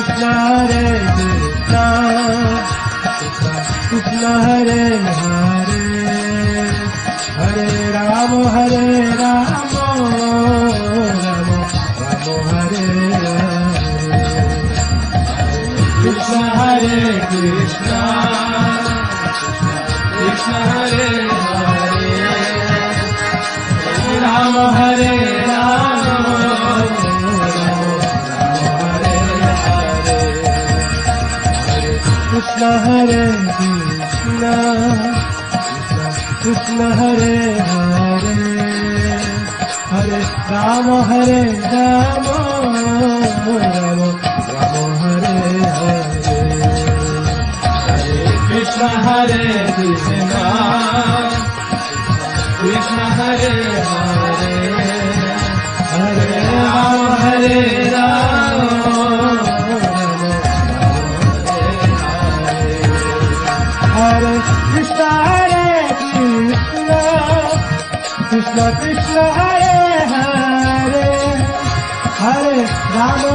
Krishna Hare Krishna Krishna Hare Hare Hare Rama Hare Rama Rama Rama Hare Hare Krishna Hare Krishna Krishna Hare Hare Rama Hare Rama Krishna Hare Krishna Krishna Hare Hare Hare Rama Hare Rama Rama Rama Hare Hare Hare Krishna Hare Krishna Krishna Hare Hare Hare Rama Hare Rama Hare Krishna Hare Krishna Krishna Krishna Hare Hare Hare Rama